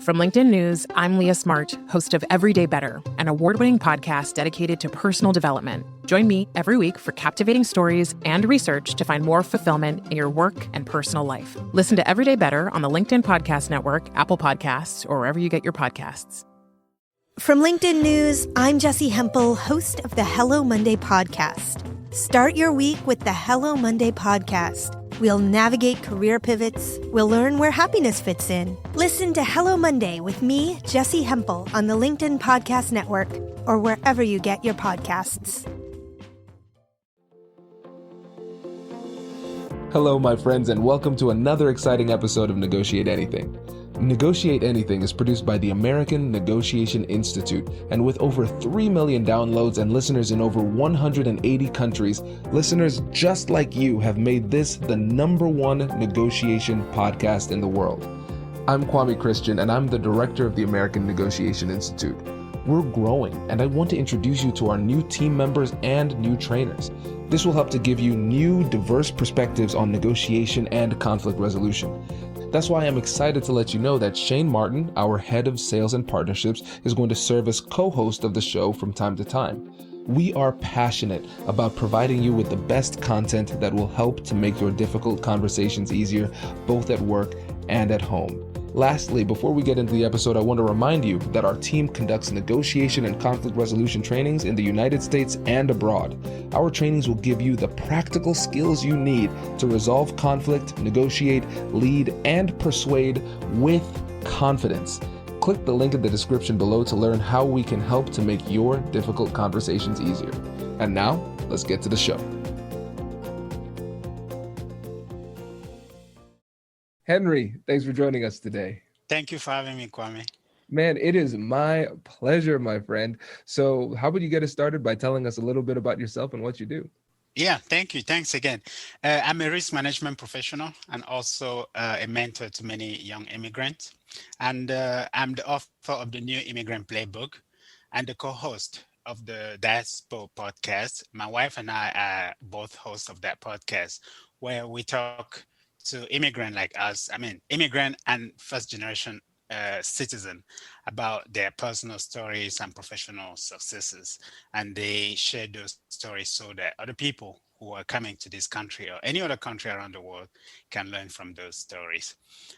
From LinkedIn News, I'm Leah Smart, host of Everyday Better, an award-winning podcast dedicated to personal development. Join me every week for captivating stories and research to find more fulfillment in your work and personal life. Listen to Everyday Better on the LinkedIn Podcast Network, Apple Podcasts, or wherever you get your podcasts. From LinkedIn News, I'm Jessie Hempel, host of the Hello Monday podcast. Start your week with the Hello Monday podcast. We'll navigate career pivots. We'll learn where happiness fits in. Listen to Hello Monday with me, Jessie Hempel, on the LinkedIn Podcast Network or wherever you get your podcasts. Hello, my friends, and welcome to another exciting episode of Negotiate Anything. Negotiate Anything is produced by the American Negotiation Institute, and with over 3 million downloads and listeners in over 180 countries, listeners just like you have made this the #1 negotiation podcast in the world. I'm Kwame Christian, and I'm the director of the American Negotiation Institute. We're growing, and I want to introduce you to our new team members and new trainers. This will help to give you new, diverse perspectives on negotiation and conflict resolution. That's why I'm excited to let you know that Shane Martin, our head of sales and partnerships, is going to serve as co-host of the show from time to time. We are passionate about providing you with the best content that will help to make your difficult conversations easier, both at work and at home. Lastly, before we get into the episode, I want to remind you that our team conducts negotiation and conflict resolution trainings in the United States and abroad. Our trainings will give you the practical skills you need to resolve conflict, negotiate, lead, and persuade with confidence. Click the link in the description below to learn how we can help to make your difficult conversations easier. And now, let's get to the show. Henri, thanks for joining us today. Thank you for having me, Kwame. Man, it is my pleasure, my friend. So how would you get us started by telling us a little bit about yourself and what you do? Yeah, thank you. Thanks again. I'm a risk management professional and also a mentor to many young immigrants. And I'm the author of the new Immigrant Playbook and the co-host of the Diaspo podcast. My wife and I are both hosts of that podcast where we talk to immigrant like us, immigrant and first generation citizen about their personal stories and professional successes. And they share those stories so that other people who are coming to this country or any other country around the world can learn from those stories.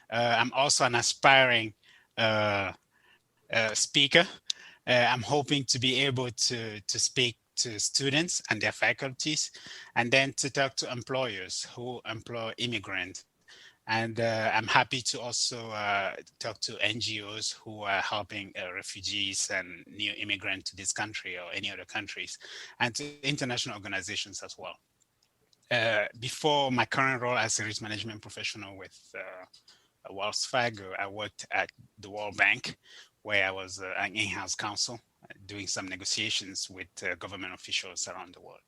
I'm also an aspiring speaker. I'm hoping to be able to speak to students and their faculties, and then to talk to employers who employ immigrants. And I'm happy to also talk to NGOs who are helping refugees and new immigrants to this country or any other countries, and to international organizations as well. Before my current role as a risk management professional with Wells Fargo, I worked at the World Bank, where I was an in-house counsel doing some negotiations with government officials around the world.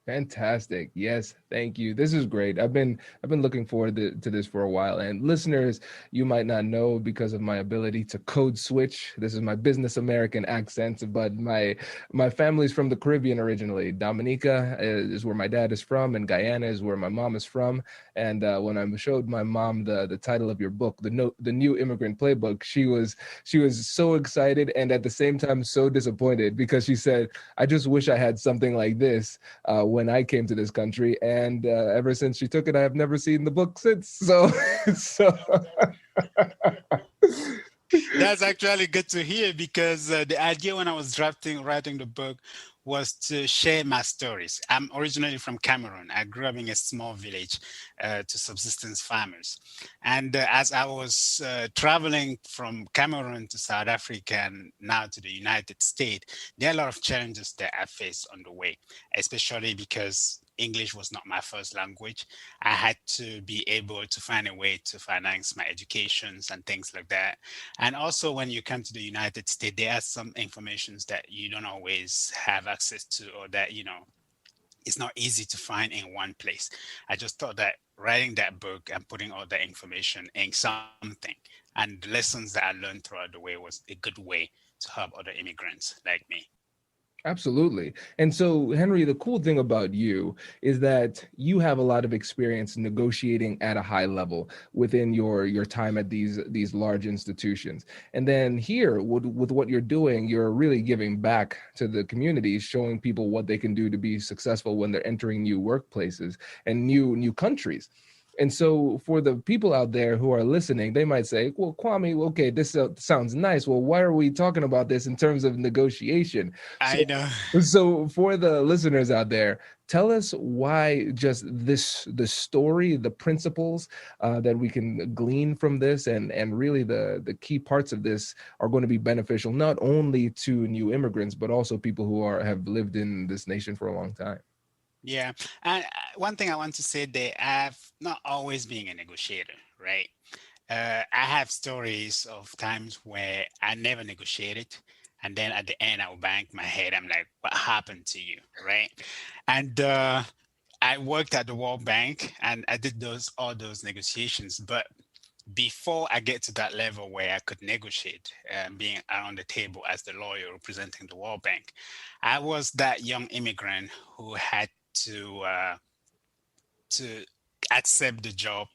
Fantastic. Yes, thank you. This is great. I've been looking forward to this for a while. And listeners, you might not know because of my ability to code switch. This is my business American accent, but my family's from the Caribbean originally. Dominica is where my dad is from, and Guyana is where my mom is from. And when I showed my mom the title of your book, the new Immigrant Playbook, she was so excited and at the same time so disappointed because she said, "I just wish I had something like this when I came to this country." And ever since she took it, I have never seen the book since. So That's actually good to hear, because the idea when I was writing the book was to share my stories. I'm originally from Cameroon. I grew up in a small village to subsistence farmers. And as I was traveling from Cameroon to South Africa and now to the United States, there are a lot of challenges that I faced on the way, especially because English was not my first language. I had to be able to find a way to finance my educations and things like that. And also when you come to the United States, there are some informations that you don't always have access to, or that, it's not easy to find in one place. I just thought that writing that book and putting all that information in something and the lessons that I learned throughout the way was a good way to help other immigrants like me. Absolutely. And so, Henry, the cool thing about you is that you have a lot of experience negotiating at a high level within your time at these large institutions. And then here, with what you're doing, you're really giving back to the community, showing people what they can do to be successful when they're entering new workplaces and new countries. And so for the people out there who are listening, they might say, well, Kwame, okay, this sounds nice. Well, why are we talking about this in terms of negotiation? I know. So for the listeners out there, tell us why just the story, the principles that we can glean from this, and really the key parts of this are going to be beneficial not only to new immigrants but also people who have lived in this nation for a long time. Yeah. And one thing I want to say, that I've not always been a negotiator, right? I have stories of times where I never negotiated. And then at the end, I will bang my head. I'm like, what happened to you, right? And I worked at the World Bank and I did all those negotiations. But before I get to that level where I could negotiate, being around the table as the lawyer representing the World Bank, I was that young immigrant who had to accept the job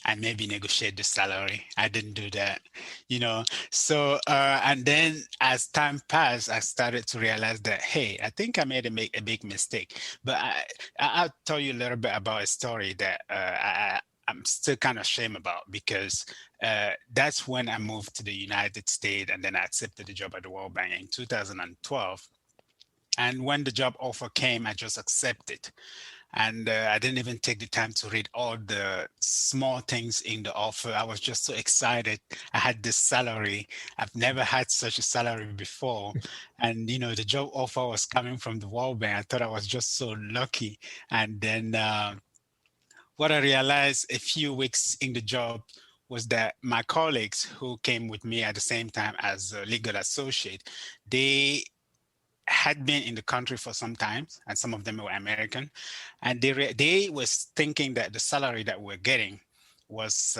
and maybe negotiate the salary. I didn't do that, you know. So and then as time passed, I started to realize that, hey, I think I made a big mistake. But I'll tell you a little bit about a story that I'm still kind of ashamed about, because that's when I moved to the United States and then I accepted the job at the World Bank in 2012. And when the job offer came, I just accepted. And I didn't even take the time to read all the small things in the offer. I was just so excited. I had this salary. I've never had such a salary before. And, you know, the job offer was coming from the World Bank. I thought I was just so lucky. And then what I realized a few weeks in the job was that my colleagues who came with me at the same time as a legal associate, they had been in the country for some time, and some of them were American, and they was thinking that the salary that we're getting was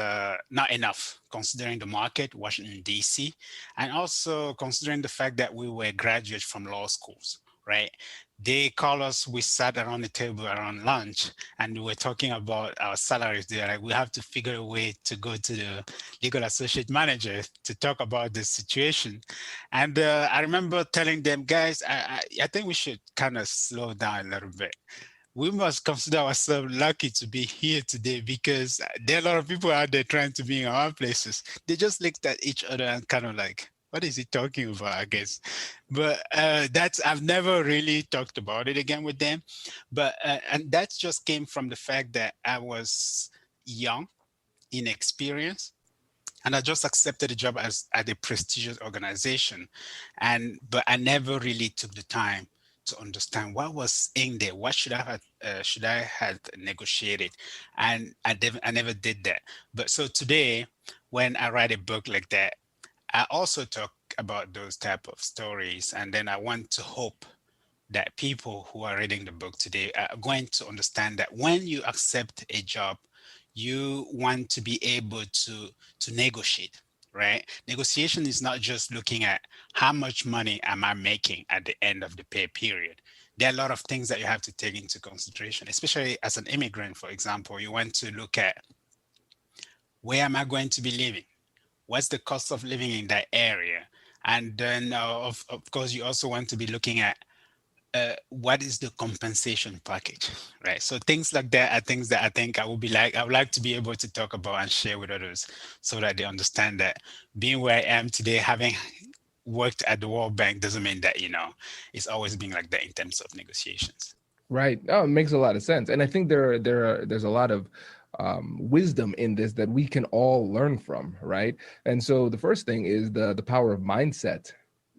not enough, considering the market, Washington, D.C., and also considering the fact that we were graduates from law schools, right? They call us, we sat around the table around lunch and we were talking about our salaries. They're like, we have to figure a way to go to the legal associate manager to talk about the situation. And I remember telling them, guys, I think we should kind of slow down a little bit. We must consider ourselves lucky to be here today, because there are a lot of people out there trying to be in our places. They just looked at each other and kind of like, what is he talking about, I guess. But I've never really talked about it again with them. But and that just came from the fact that I was young, inexperienced, and I just accepted the job at a prestigious organization. But I never really took the time to understand what was in there. What should I have negotiated? And I never did that. But so today, when I write a book like that, I also talk about those type of stories, and then I want to hope that people who are reading the book today are going to understand that when you accept a job, you want to be able to negotiate, right? Negotiation is not just looking at how much money am I making at the end of the pay period. There are a lot of things that you have to take into consideration, especially as an immigrant, for example. You want to look at, where am I going to be living? What's the cost of living in that area? And then, of course, you also want to be looking at what is the compensation package, right? So things like that are things that I think I would like to be able to talk about and share with others, so that they understand that being where I am today, having worked at the World Bank, doesn't mean that, it's always been like that in terms of negotiations. Right. Oh, it makes a lot of sense. And I think there's a lot of wisdom in this that we can all learn from, right? And so the first thing is the power of mindset,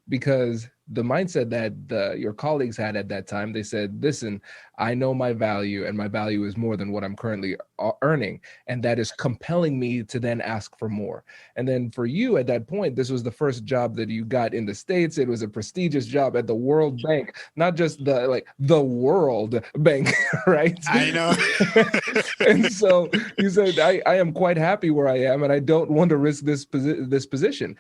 because the mindset that your colleagues had at that time, they said, listen, I know my value, and my value is more than what I'm currently earning. And that is compelling me to then ask for more. And then for you at that point, this was the first job that you got in the States. It was a prestigious job at the World Bank, not just the World Bank, right? I know. And so you said, I am quite happy where I am, and I don't want to risk this position.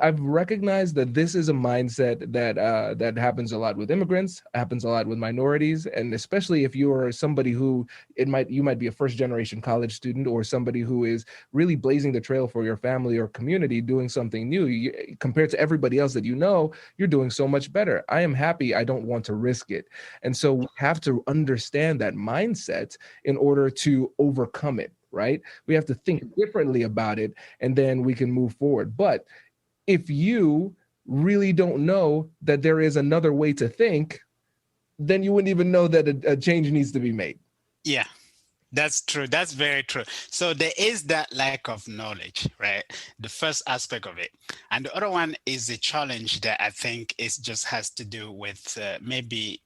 I've recognized that this is a mindset that happens a lot with immigrants, happens a lot with minorities, and especially if you are somebody who you might be a first generation college student or somebody who is really blazing the trail for your family or community, doing something new. Compared to everybody else that you know, you're doing so much better. I am happy. I don't want to risk it. And so we have to understand that mindset in order to overcome it, right? We have to think differently about it, and then we can move forward. But if you really don't know that there is another way to think, then you wouldn't even know that a change needs to be made. Yeah, that's true. That's very true. So there is that lack of knowledge, right? The first aspect of it. And the other one is a challenge that I think is just has to do with maybe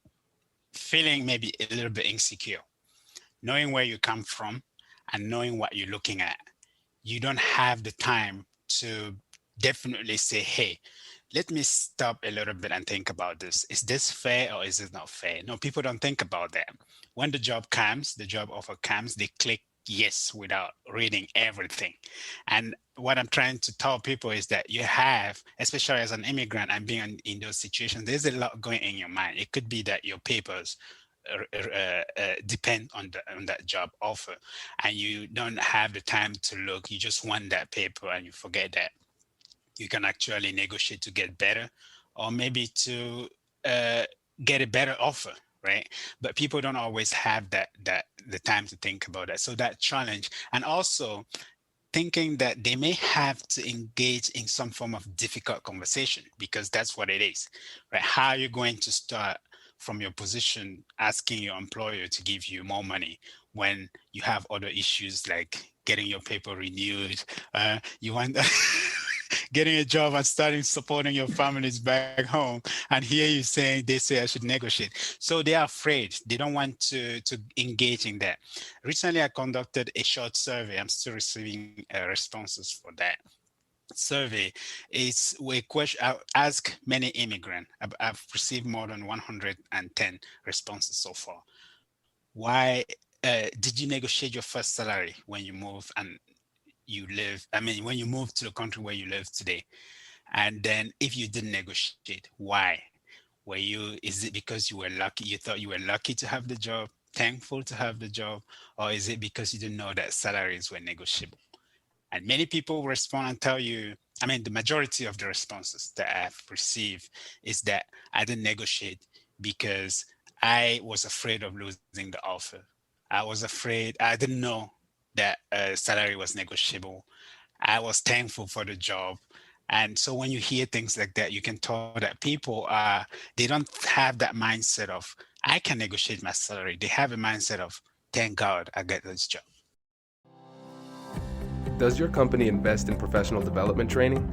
feeling maybe a little bit insecure, knowing where you come from and knowing what you're looking at. You don't have the time to definitely say, hey, let me stop a little bit and think about this. Is this fair or is it not fair? No, people don't think about that. When the job comes, the job offer comes, they click yes without reading everything. And what I'm trying to tell people is that you have, especially as an immigrant and being in those situations, there's a lot going in your mind. It could be that your papers depend on that job offer and you don't have the time to look. You just want that paper and you forget that you can actually negotiate to get better, or maybe to get a better offer, right? But people don't always have the time to think about that. So that challenge, and also thinking that they may have to engage in some form of difficult conversation, because that's what it is, right? How are you going to start from your position asking your employer to give you more money when you have other issues like getting your paper renewed, you want getting a job and starting supporting your families back home, and here you saying they say I should negotiate. So they are afraid. They don't want to engage in that. Recently, I conducted a short survey. I'm still receiving responses for that survey. It's a question I ask many immigrants. I've received more than 110 responses so far. Why did you negotiate your first salary when you move and you live, when you move to the country where you live today? And then if you didn't negotiate, why? Is it because you were lucky, you thought you were lucky to have the job, thankful to have the job, or is it because you didn't know that salaries were negotiable? And many people respond and tell you, the majority of the responses that I've received is that I didn't negotiate because I was afraid of losing the offer. I was afraid, I didn't know that salary was negotiable. I was thankful for the job. And so when you hear things like that, you can tell that people they don't have that mindset of, I can negotiate my salary. They have a mindset of, thank God I get this job. Does your company invest in professional development training?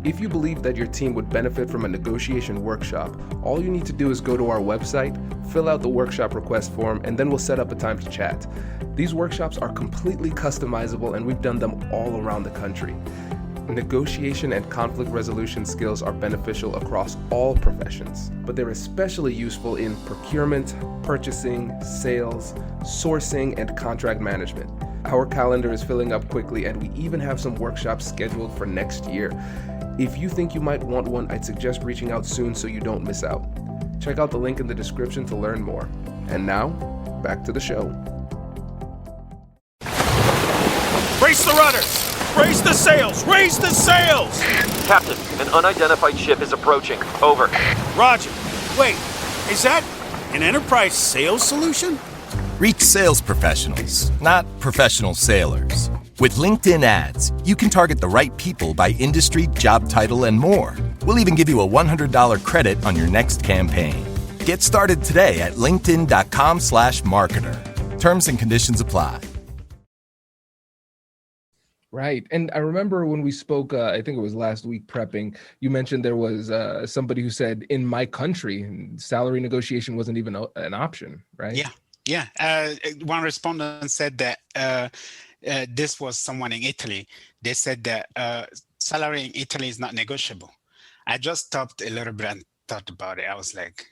If you believe that your team would benefit from a negotiation workshop, all you need to do is go to our website, fill out the workshop request form, and then we'll set up a time to chat. These workshops are completely customizable, and we've done them all around the country. Negotiation and conflict resolution skills are beneficial across all professions, but they're especially useful in procurement, purchasing, sales, sourcing, and contract management. Our calendar is filling up quickly, and we even have some workshops scheduled for next year. If you think you might want one, I'd suggest reaching out soon so you don't miss out. Check out the link in the description to learn more. And now, back to the show. Raise the rudders! Raise the sails! Raise the sails! Captain, an unidentified ship is approaching. Over. Roger. Wait, is that an enterprise sales solution? Reach sales professionals, not professional sailors. With LinkedIn ads, you can target the right people by industry, job title, and more. We'll even give you a $100 credit on your next campaign. Get started today at linkedin.com/marketer. Terms and conditions apply. Right. And I remember when we spoke, I think it was last week prepping, you mentioned there was somebody who said, in my country, salary negotiation wasn't even an option, right? Yeah. One respondent said that this was someone in Italy. They said that salary in Italy is not negotiable. I just stopped a little bit and thought about it. I was like,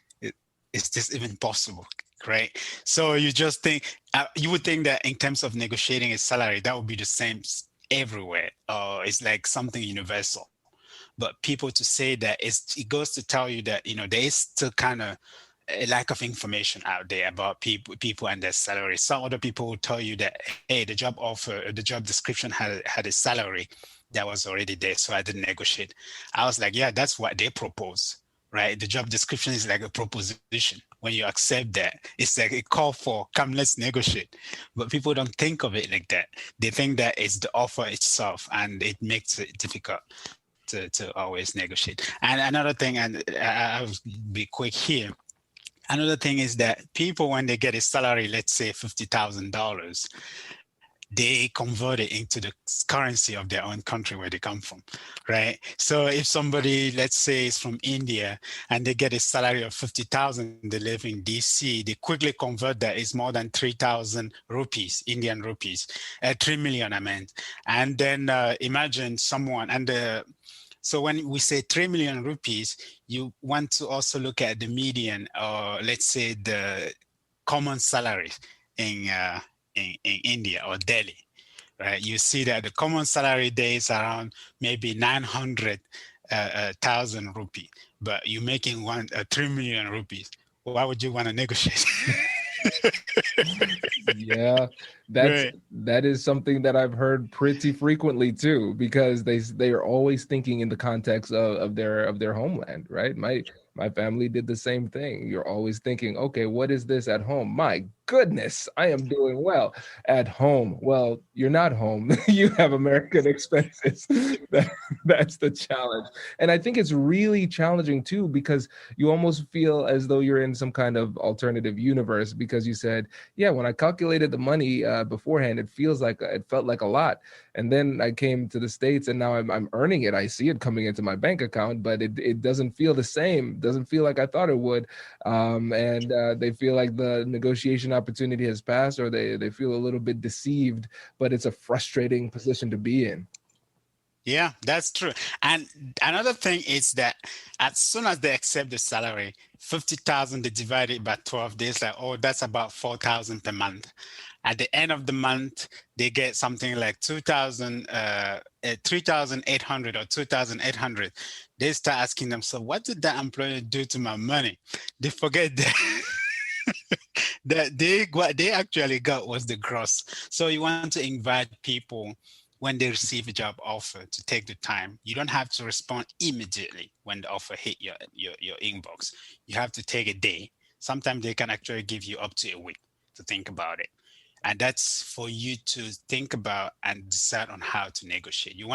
is this even possible? Right? So you just think, you would think that in terms of negotiating a salary, that would be the same everywhere. It's like something universal. But people to say that, it goes to tell you that, there is still kind of a lack of information out there about people and their salary. Some other people will tell you that, hey, the job offer, the job description had a salary that was already there, so I didn't negotiate. I was like, yeah, that's what they propose, right? The job description is like a proposition. When you accept that, it's like a call for, come, let's negotiate. But people don't think of it like that. They think that it's the offer itself, and it makes it difficult to always negotiate. And another thing, and I'll be quick here. Another thing is that people, when they get a salary, let's say $50,000, they convert it into the currency of their own country where they come from, right? So if somebody, let's say, is from India and they get a salary of 50,000, they live in DC, they quickly convert that. It's more than 3,000 rupees, Indian rupees, 3 million, I meant. And then imagine someone, so when we say 3 million rupees, you want to also look at the median, or let's say the common salary in India or Delhi, right? You see that the common salary there is around maybe 900,000 rupee, but you're making 3 million rupees. Why would you want to negotiate? Yeah, Right. that is something that I've heard pretty frequently too, because they are always thinking in the context of their homeland, right? My family did the same thing. You're always thinking, okay, what is this at home? My goodness, I am doing well at home. Well, you're not home. You have American expenses. That's the challenge. And I think it's really challenging too, because you almost feel as though you're in some kind of alternative universe, because you said, yeah, when I calculated the money beforehand, it felt like a lot. And then I came to the States, and now I'm earning it. I see it coming into my bank account, but it doesn't feel the same. Doesn't feel like I thought it would. And they feel like the negotiation opportunity has passed, or they feel a little bit deceived, but it's a frustrating position to be in. Yeah, that's true. And another thing is that as soon as they accept the salary, 50,000, they divide it by 12 days, like, oh, that's about 4,000 per month. At the end of the month, they get something like 3,800 or 2,800. They start asking themselves, what did that employer do to my money? They forget that. What they actually got was the gross. So you want to invite people, when they receive a job offer, to take the time. You don't have to respond immediately when the offer hit your inbox. You have to take a day. Sometimes they can actually give you up to a week to think about it. And that's for you to think about and decide on how to negotiate. You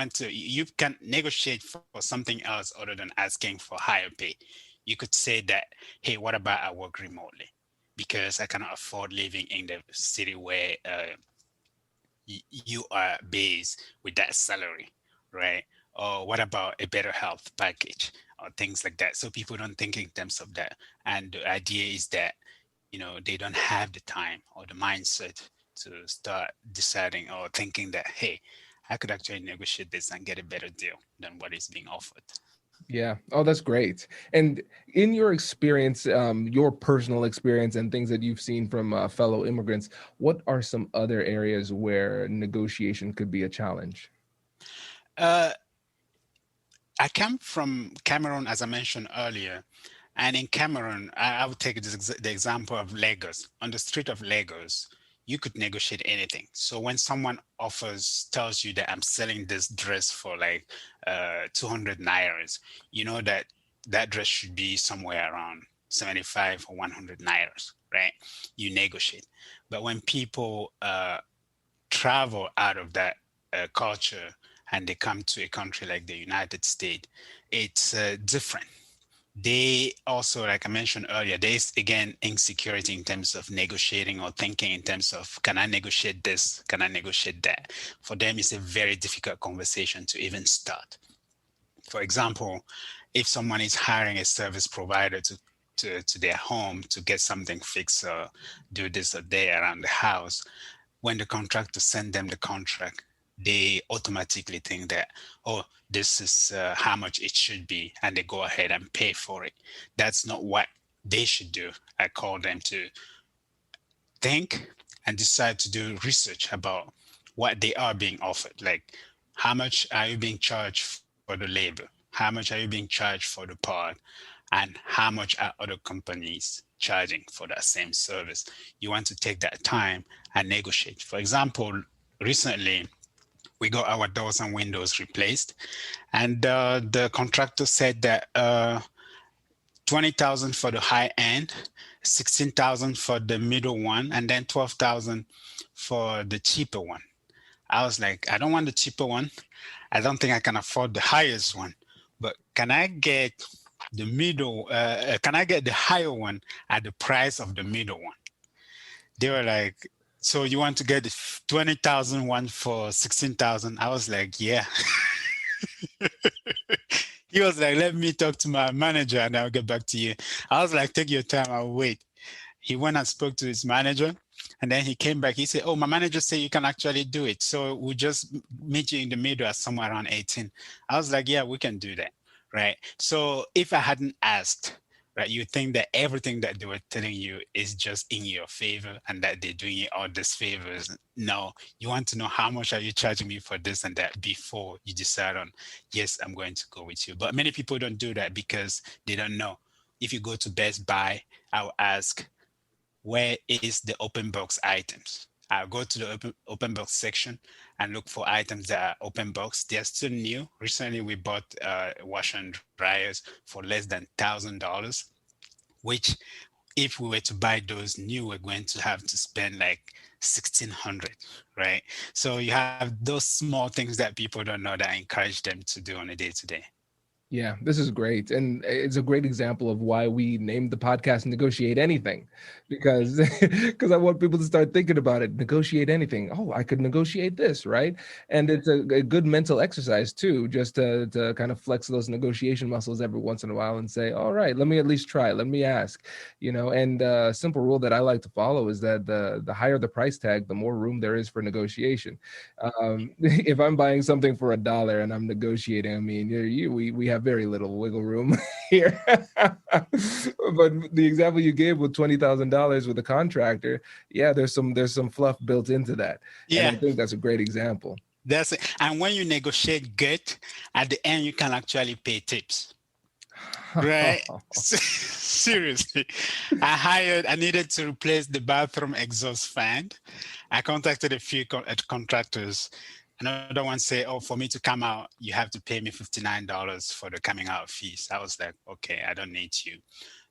can negotiate for something else other than asking for higher pay. You could say that, hey, what about I work remotely? Because I cannot afford living in the city where you are based with that salary, right? Or what about a better health package or things like that? So people don't think in terms of that. And the idea is that, they don't have the time or the mindset to start deciding or thinking that, hey, I could actually negotiate this and get a better deal than what is being offered. Yeah. Oh, that's great. And in your experience, your personal experience and things that you've seen from fellow immigrants, what are some other areas where negotiation could be a challenge? I come from Cameroon, as I mentioned earlier. And in Cameroon, I would take the example of Lagos. On the street of Lagos, you could negotiate anything. So when someone tells you that I'm selling this dress for like 200 nairas, you know that dress should be somewhere around 75 or 100 nairas, right? You negotiate. But when people travel out of that culture and they come to a country like the United States, it's different. They also, like I mentioned earlier, there's again insecurity in terms of negotiating or thinking in terms of, can I negotiate this? Can I negotiate that? For them, it's a very difficult conversation to even start. For example, if someone is hiring a service provider to their home to get something fixed or do this or that around the house, when the contractor sends them the contract, they automatically think that, oh, this is how much it should be, and they go ahead and pay for it. That's not what they should do. I call them to think and decide to do research about what they are being offered. Like, how much are you being charged for the labor? how much are you being charged for the part, and how much are other companies charging for that same service. You want to take that time and negotiate. For example, recently we got our doors and windows replaced, and the contractor said that 20,000 for the high end, 16,000 for the middle one, and then 12,000 for the cheaper one. I was like, I don't want the cheaper one. I don't think I can afford the highest one, but can I get the middle? Can I get the higher one at the price of the middle one? They were like, so you want to get the 20,000 one for 16,000? I was like, yeah. He was like, let me talk to my manager and I'll get back to you. I was like, take your time, I'll wait. He went and spoke to his manager, and then he came back. He said, oh, my manager said you can actually do it. So we'll just meet you in the middle at somewhere around 18. I was like, yeah, we can do that, right? So if I hadn't asked, right, you think that everything that they were telling you is just in your favor and that they're doing you all these favors. No, you want to know how much are you charging me for this and that before you decide on, yes, I'm going to go with you. But many people don't do that because they don't know. If you go to Best Buy, I'll ask, where is the open box items? I'll go to the open box section and look for items that are open box. They're still new. Recently, we bought washer and dryers for less than $1,000, which if we were to buy those new, we're going to have to spend like 1,600, right? So you have those small things that people don't know that I encourage them to do on a day-to-day. Yeah, this is great. And it's a great example of why we named the podcast Negotiate Anything, because I want people to start thinking about it. Negotiate anything. Oh, I could negotiate this, right? And it's a good mental exercise too, just to kind of flex those negotiation muscles every once in a while and say, all right, let me at least try. Let me ask, and a simple rule that I like to follow is that the higher the price tag, the more room there is for negotiation. If I'm buying something for $1 and I'm negotiating, I mean, we have very little wiggle room here. But the example you gave with $20,000 with a contractor, yeah, there's some fluff built into that. Yeah, and I think that's a great example. That's it. And when you negotiate good, at the end you can actually pay tips. Right? Seriously. I needed to replace the bathroom exhaust fan. I contacted a few contractors. Another one said, oh, for me to come out, you have to pay me $59 for the coming out fees. I was like, okay, I don't need you.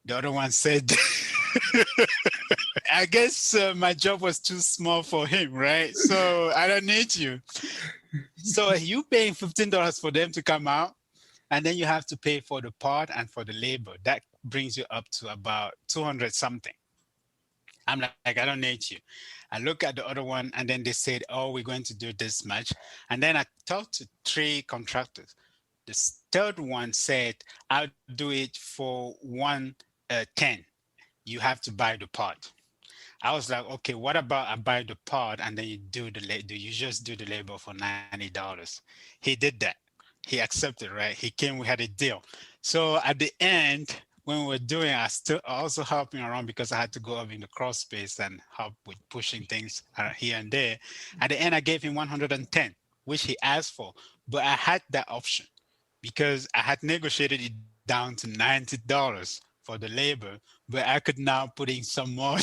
The other one said, I guess my job was too small for him, right? So I don't need you. So you paying $15 for them to come out, and then you have to pay for the part and for the labor. That brings you up to about 200 something. I'm like, I don't need you. I look at the other one, and then they said, oh, we're going to do this much. And then I talked to 3 contractors. The third one said, I'll do it for 110. You have to buy the part. I was like, okay, what about I buy the part and then you just do the labor for $90? He did that. He accepted, right? He came, we had a deal. So at the end, when we were doing, I still also helping around because I had to go up in the crawl space and help with pushing things here and there. At the end, I gave him 110, which he asked for, but I had that option because I had negotiated it down to $90 for the labor, but I could now put in some more.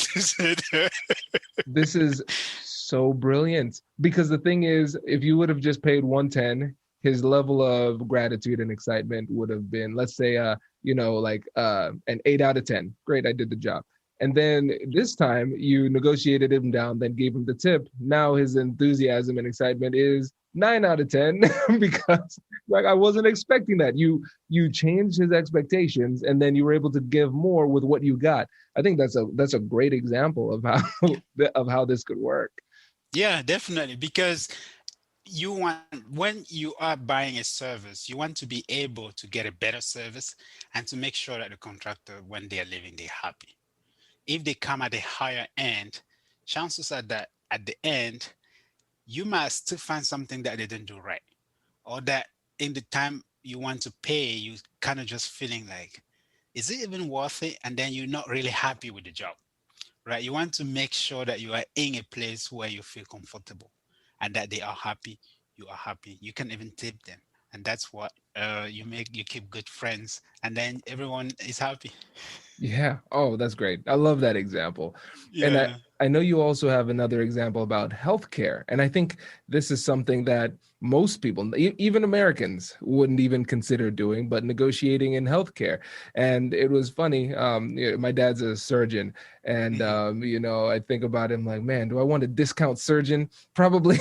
This is so brilliant, because the thing is, if you would have just paid 110, his level of gratitude and excitement would have been, let's say, an 8 out of 10. Great, I did the job. And then this time you negotiated him down, then gave him the tip. Now his enthusiasm and excitement is 9 out of 10 because I wasn't expecting that. You changed his expectations, and then you were able to give more with what you got. I think that's a great example of how this could work. Yeah, definitely, because when you are buying a service, you want to be able to get a better service and to make sure that the contractor, when they are leaving, they're happy. If they come at a higher end, chances are that at the end, you might still find something that they didn't do right, or that in the time you want to pay, you kind of just feeling like, is it even worth it? And then you're not really happy with the job, right? You want to make sure that you are in a place where you feel comfortable and that they are happy, you are happy. You can even tip them. And that's what you keep good friends, and then everyone is happy. Yeah. Oh, that's great. I love that example. And Yeah. I know you also have another example about healthcare. And I think this is something that most people, even Americans, wouldn't even consider doing, but negotiating in healthcare. And it was funny. My dad's a surgeon. And, Mhm. I think about him like, man, do I want a discount surgeon? Probably,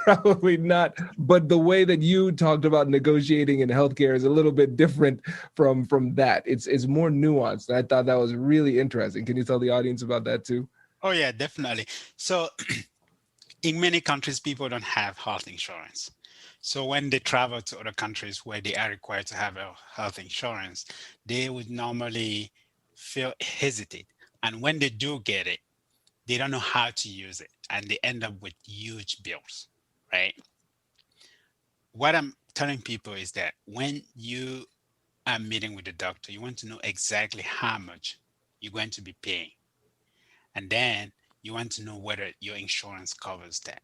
probably not. But the way that you talked about negotiating in healthcare is a little bit different from that. It's more nuanced. I thought that was really interesting. Can you tell the audience about that too? Oh yeah, definitely. So in many countries, people don't have health insurance. So when they travel to other countries where they are required to have a health insurance, they would normally feel hesitate. And when they do get it, they don't know how to use it, and they end up with huge bills, right? What I'm telling people is that when you are meeting with the doctor, you want to know exactly how much you're going to be paying. And then you want to know whether your insurance covers that.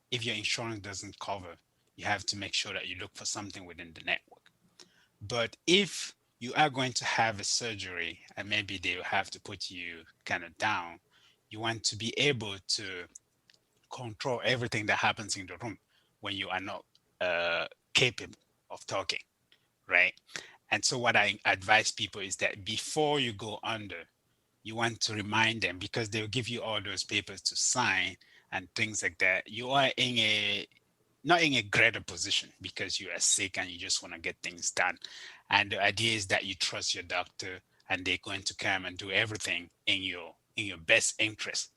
If your insurance doesn't cover, you have to make sure that you look for something within the network. But if you are going to have a surgery and maybe they will have to put you kind of down, you want to be able to control everything that happens in the room when you are not capable of talking, right? And so, what I advise people is that before you go under, you want to remind them because they'll give you all those papers to sign and things like that. You are in a not in a greater position because you are sick and you just want to get things done. And the idea is that you trust your doctor and they're going to come and do everything in your best interest.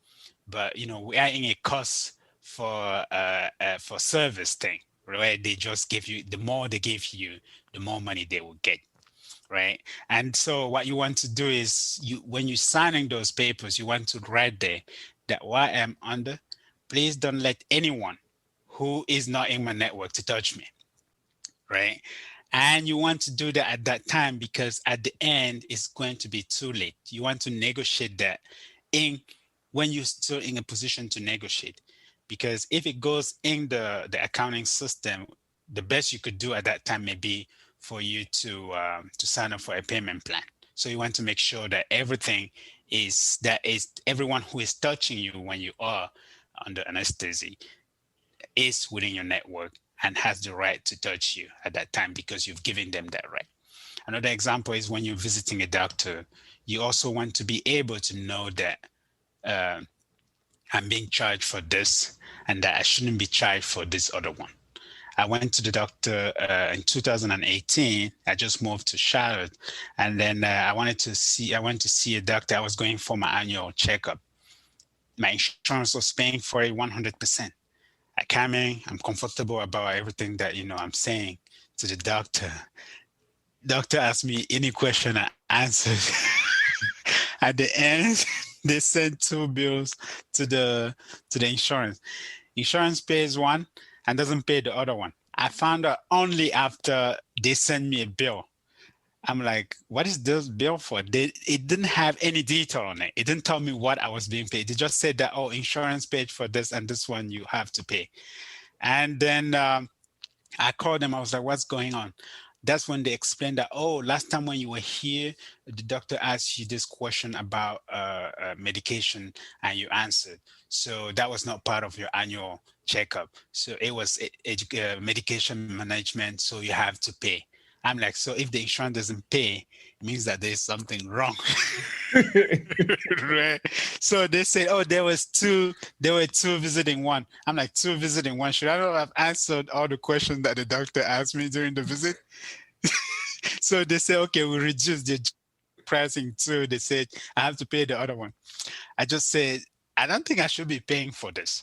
But we are in a cost for service thing, right? They just give you the more they give you, the more money they will get, right? And so what you want to do is you when you're signing those papers, you want to write there that what I'm under, please don't let anyone who is not in my network to touch me, right? And you want to do that at that time because at the end it's going to be too late. You want to negotiate that in when you're still in a position to negotiate. Because if it goes in the accounting system, the best you could do at that time may be for you to sign up for a payment plan. So you want to make sure that everyone who is touching you when you are under anesthesia is within your network and has the right to touch you at that time because you've given them that right. Another example is when you're visiting a doctor, you also want to be able to know that uh, I'm being charged for this and that I shouldn't be charged for this other one. I went to the doctor in 2018. I just moved to Charlotte, and then I went to see a doctor. I was going for my annual checkup. My insurance was paying for it 100%. I come in, I'm comfortable about everything that I'm saying to the doctor. Doctor asked me any question I answered. At the end, they sent two bills to the insurance. Insurance pays one and doesn't pay the other one. I found out only after they sent me a bill. I'm like, what is this bill for? It didn't have any detail on it. It didn't tell me what I was being paid. They just said that, oh, insurance paid for this and this one you have to pay. And then I called them. I was like, what's going on? That's when they explained that, oh, last time when you were here, the doctor asked you this question about medication and you answered. So that was not part of your annual checkup. So it was medication management. So you have to pay. I'm like, so if the insurance doesn't pay, it means that there's something wrong. Right. So they said, oh, there were two visiting one. I'm like, two visiting one. Should I not have answered all the questions that the doctor asked me during the visit? So they said, okay, we reduced the pricing too. They said, I have to pay the other one. I just said, I don't think I should be paying for this.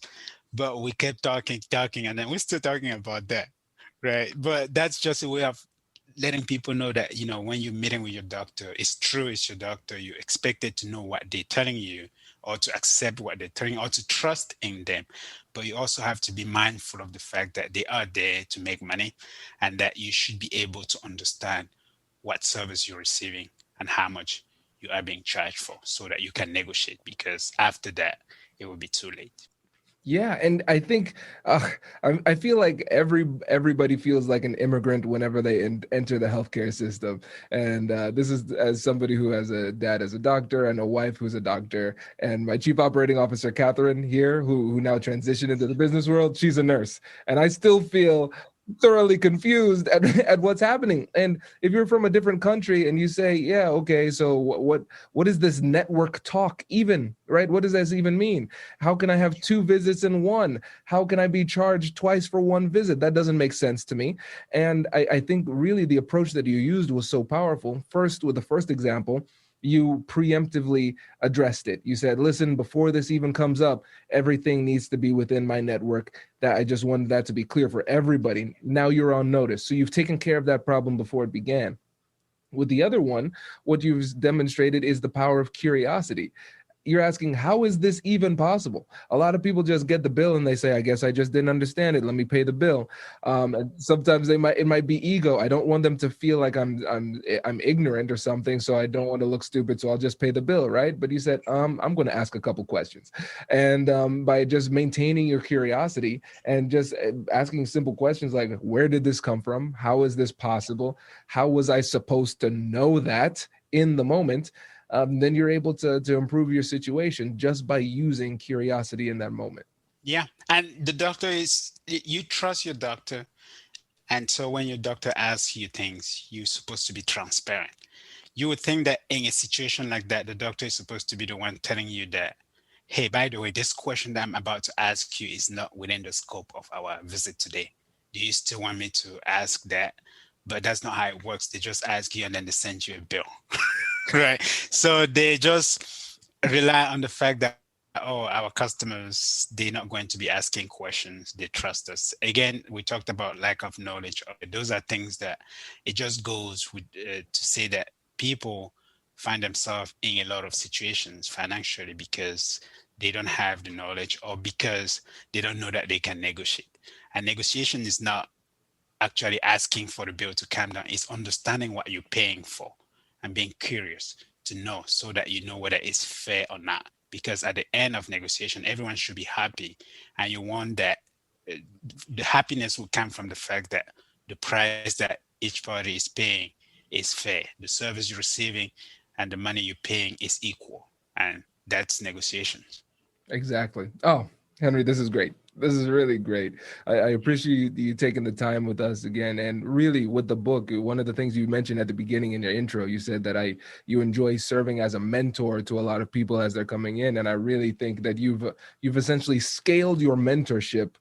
But we kept talking, and then we're still talking about that. Right. But that's just a way of letting people know that when you're meeting with your doctor, it's true, it's your doctor. You expected to know what they're telling you or to accept what they're telling you or to trust in them. But you also have to be mindful of the fact that they are there to make money and that you should be able to understand what service you're receiving and how much you are being charged for so that you can negotiate, because after that it will be too late. Yeah, and I think I feel like everybody feels like an immigrant whenever they enter the healthcare system. And this is as somebody who has a dad as a doctor and a wife who's a doctor, and my chief operating officer Catherine here, who now transitioned into the business world. She's a nurse, and I still feel thoroughly confused at what's happening. And if you're from a different country and you say, yeah, okay, so what is this network talk even, right? What does this even mean? How can I have 2 visits in one? How can I be charged twice for 1 visit? That doesn't make sense to me. And I think really the approach that you used was so powerful. First, with the first example, you preemptively addressed it. You said, listen, before this even comes up, everything needs to be within my network. That I just wanted that to be clear for everybody. Now you're on notice. So you've taken care of that problem before it began. With the other one, what you've demonstrated is the power of curiosity. You're asking, how is this even possible? A lot of people just get the bill and they say, I guess I just didn't understand it. Let me pay the bill. And sometimes it might be ego. I don't want them to feel like I'm ignorant or something, so I don't want to look stupid, so I'll just pay the bill, right? But you said, I'm going to ask a couple questions. And by just maintaining your curiosity and just asking simple questions like, where did this come from? How is this possible? How was I supposed to know that in the moment? Then you're able to improve your situation just by using curiosity in that moment. Yeah. And the doctor you trust your doctor. And so when your doctor asks you things, you're supposed to be transparent. You would think that in a situation like that, the doctor is supposed to be the one telling you that, hey, by the way, this question that I'm about to ask you is not within the scope of our visit today. Do you still want me to ask that? But that's not how it works. They just ask you and then they send you a bill. Right. So they just rely on the fact that, oh, our customers, they're not going to be asking questions. They trust us. Again, we talked about lack of knowledge. Those are things that it just goes with to say that people find themselves in a lot of situations financially because they don't have the knowledge or because they don't know that they can negotiate. And negotiation is not actually asking for the bill to come down. It's understanding what you're paying for and being curious to know so that you know whether it's fair or not. Because at the end of negotiation, everyone should be happy. And you want that the happiness will come from the fact that the price that each party is paying is fair. The service you're receiving and the money you're paying is equal. And that's negotiations. Exactly. Oh, Henry, this is great. This is really great. I appreciate you taking the time with us again. And really, with the book, one of the things you mentioned at the beginning in your intro, you said that you enjoy serving as a mentor to a lot of people as they're coming in. And I really think that you've essentially scaled your mentorship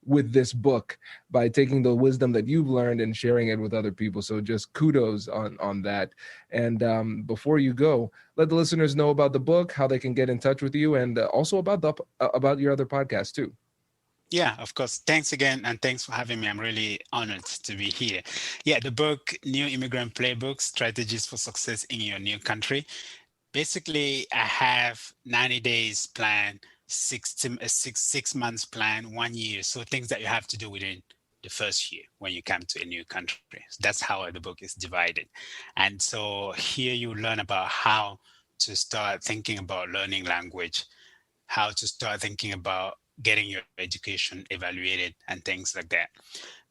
with this book by taking the wisdom that you've learned and sharing it with other people. So just kudos on that. And before you go, let the listeners know about the book, how they can get in touch with you, and also about your other podcast too. Yeah, of course. Thanks again. And thanks for having me. I'm really honored to be here. Yeah, the book, New Immigrant Playbook, Strategies for Success in Your New Country. Basically, I have 90 days plan, 6 months plan, 1 year. So things that you have to do within the first year when you come to a new country. So that's how the book is divided. And so here you learn about how to start thinking about learning language, how to start thinking about getting your education evaluated and things like that.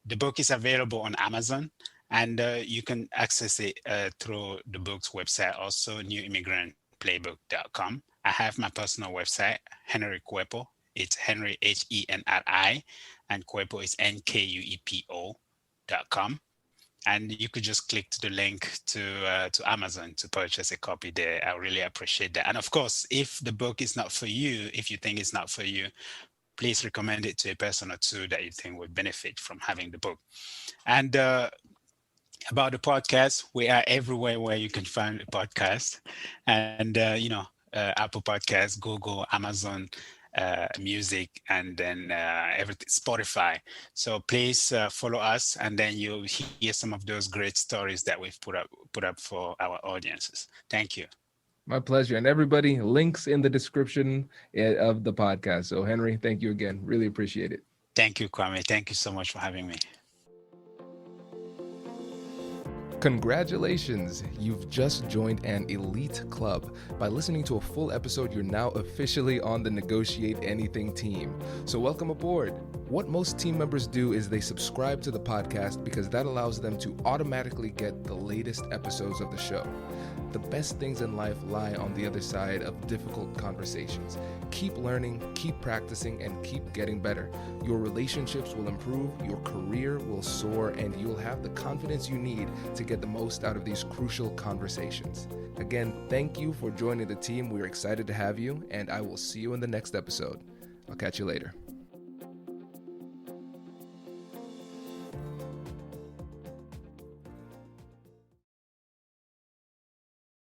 The book is available on Amazon and you can access it through the book's website, also newimmigrantplaybook.com. I have my personal website, Henri Nkuepo. It's Henry, Henri, and Nkuepo is Nkuepo.com. And you could just click to the link to Amazon to purchase a copy there. I really appreciate that. And of course, if the book is not for you, if you think it's not for you, please recommend it to a person or two that you think would benefit from having the book. And about the podcast, we are everywhere where you can find a podcast. And, Apple Podcasts, Google, Amazon, Music, and then everything, Spotify. So please follow us, and then you'll hear some of those great stories that we've put up for our audiences. Thank you. My pleasure. And everybody, links in the description of the podcast. So Henry, thank you again. Really appreciate it. Thank you, Kwame. Thank you so much for having me. Congratulations! You've just joined an elite club. By listening to a full episode, you're now officially on the Negotiate Anything team. So welcome aboard. What most team members do is they subscribe to the podcast because that allows them to automatically get the latest episodes of the show. The best things in life lie on the other side of difficult conversations. Keep learning, keep practicing, and keep getting better. Your relationships will improve, your career will soar, and you'll have the confidence you need to get the most out of these crucial conversations. Again, thank you for joining the team. We're excited to have you, and I will see you in the next episode. I'll catch you later.